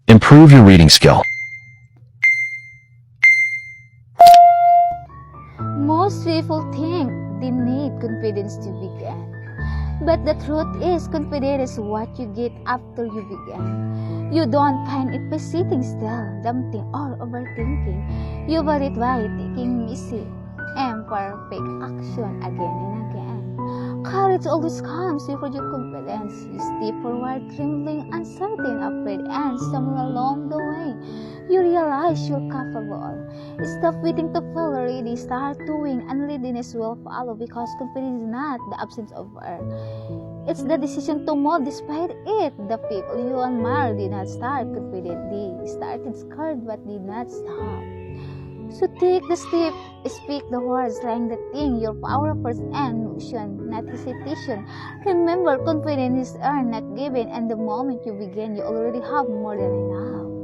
Improve your reading skill. Most people think they need confidence to begin. But the truth is, confidence is what you get after you begin. You don't find it by sitting still, dumping or overthinking. You got it by taking messy and perfect action again and again. Courage always comes before your confidence. You step forward, trembling, uncertain, afraid, and somewhere along the way, you realize you're capable. Stop waiting to feel ready, start doing, and readiness will follow because confidence is not the absence of fear. It's the decision to move despite it. The people you admire did not start confident, they started scared but did not stop. So take the step, speak the words, trying the thing, your power first and motion, not hesitation. Remember, confidence is earned, not given, and the moment you begin, you already have more than enough.